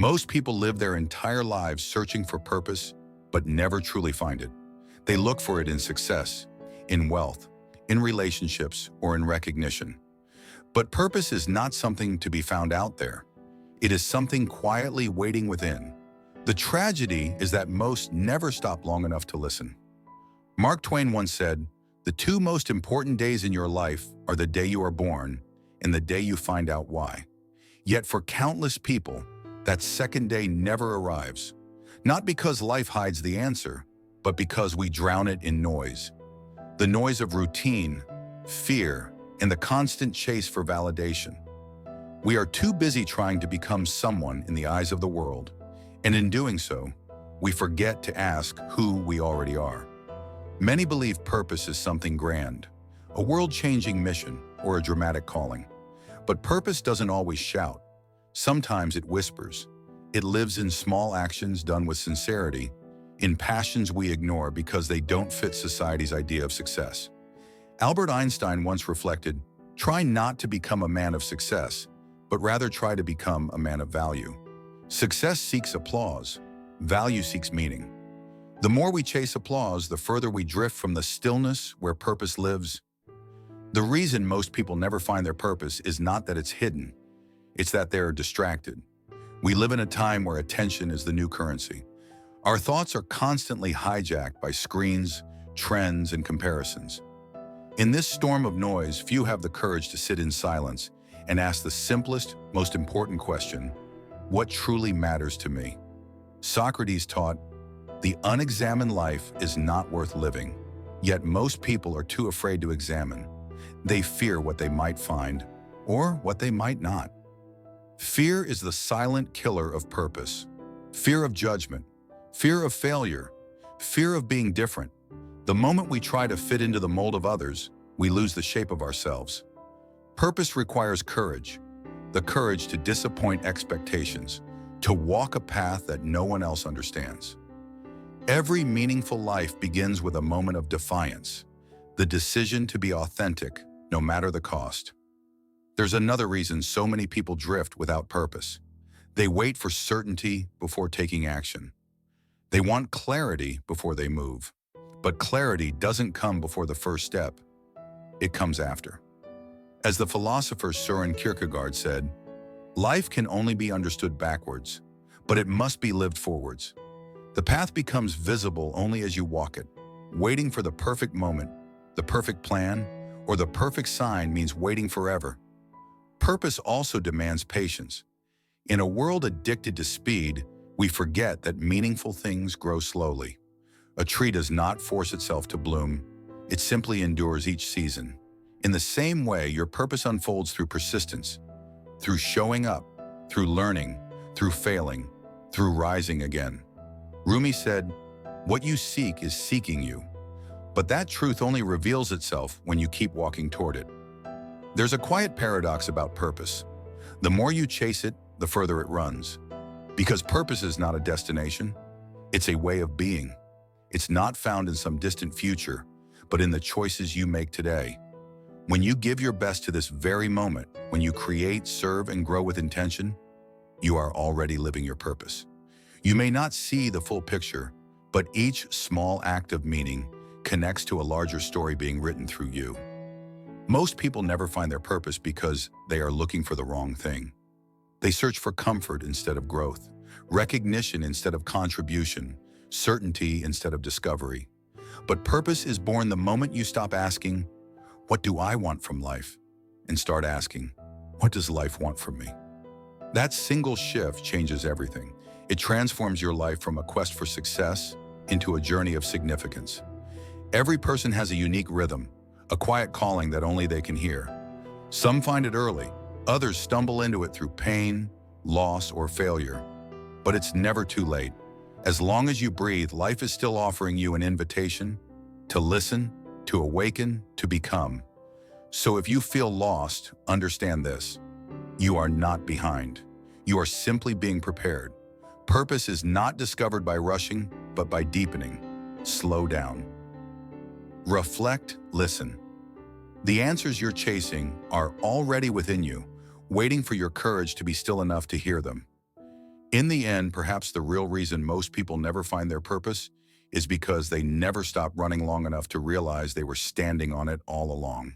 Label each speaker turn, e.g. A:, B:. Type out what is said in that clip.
A: Most people live their entire lives searching for purpose, but never truly find it. They look for it in success, in wealth, in relationships, or in recognition. But purpose is not something to be found out there. It is something quietly waiting within. The tragedy is that most never stop long enough to listen. Mark Twain once said, "The two most important days in your life are the day you are born and the day you find out why." Yet for countless people, that second day never arrives. Not because life hides the answer, but because we drown it in noise. The noise of routine, fear, and the constant chase for validation. We are too busy trying to become someone in the eyes of the world, and in doing so, we forget to ask who we already are. Many believe purpose is something grand, a world-changing mission or a dramatic calling. But purpose doesn't always shout. Sometimes it whispers. It lives in small actions done with sincerity, in passions we ignore because they don't fit society's idea of success. Albert Einstein once reflected, "Try not to become a man of success, but rather try to become a man of value." Success seeks applause. Value seeks meaning. The more we chase applause, the further we drift from the stillness where purpose lives. The reason most people never find their purpose is not that it's hidden. It's that they're distracted. We live in a time where attention is the new currency. Our thoughts are constantly hijacked by screens, trends, and comparisons. In this storm of noise, few have the courage to sit in silence and ask the simplest, most important question: what truly matters to me? Socrates taught, "The unexamined life is not worth living." Yet most people are too afraid to examine. They fear what they might find, or what they might not. Fear is the silent killer of purpose. Fear of judgment, fear of failure, fear of being different. The moment we try to fit into the mold of others, we lose the shape of ourselves. Purpose requires courage, the courage to disappoint expectations, to walk a path that no one else understands. Every meaningful life begins with a moment of defiance, the decision to be authentic, no matter the cost. There's another reason so many people drift without purpose. They wait for certainty before taking action. They want clarity before they move. But clarity doesn't come before the first step. It comes after. As the philosopher Søren Kierkegaard said, "Life can only be understood backwards, but it must be lived forwards." The path becomes visible only as you walk it. Waiting for the perfect moment, the perfect plan, or the perfect sign means waiting forever. Purpose also demands patience. In a world addicted to speed, we forget that meaningful things grow slowly. A tree does not force itself to bloom. It simply endures each season. In the same way, your purpose unfolds through persistence, through showing up, through learning, through failing, through rising again. Rumi said, "What you seek is seeking you." But that truth only reveals itself when you keep walking toward it. There's a quiet paradox about purpose. The more you chase it, the further it runs. Because purpose is not a destination, it's a way of being. It's not found in some distant future, but in the choices you make today. When you give your best to this very moment, when you create, serve, and grow with intention, you are already living your purpose. You may not see the full picture, but each small act of meaning connects to a larger story being written through you. Most people never find their purpose because they are looking for the wrong thing. They search for comfort instead of growth, recognition instead of contribution, certainty instead of discovery. But purpose is born the moment you stop asking, "What do I want from life?" and start asking, "What does life want from me?" That single shift changes everything. It transforms your life from a quest for success into a journey of significance. Every person has a unique rhythm, a quiet calling that only they can hear. Some find it early, others stumble into it through pain, loss, or failure. But it's never too late. As long as you breathe, life is still offering you an invitation to listen, to awaken, to become. So if you feel lost, understand this: you are not behind. You are simply being prepared. Purpose is not discovered by rushing, but by deepening. Slow down. Reflect, listen. The answers you're chasing are already within you, waiting for your courage to be still enough to hear them. In the end, perhaps the real reason most people never find their purpose is because they never stop running long enough to realize they were standing on it all along.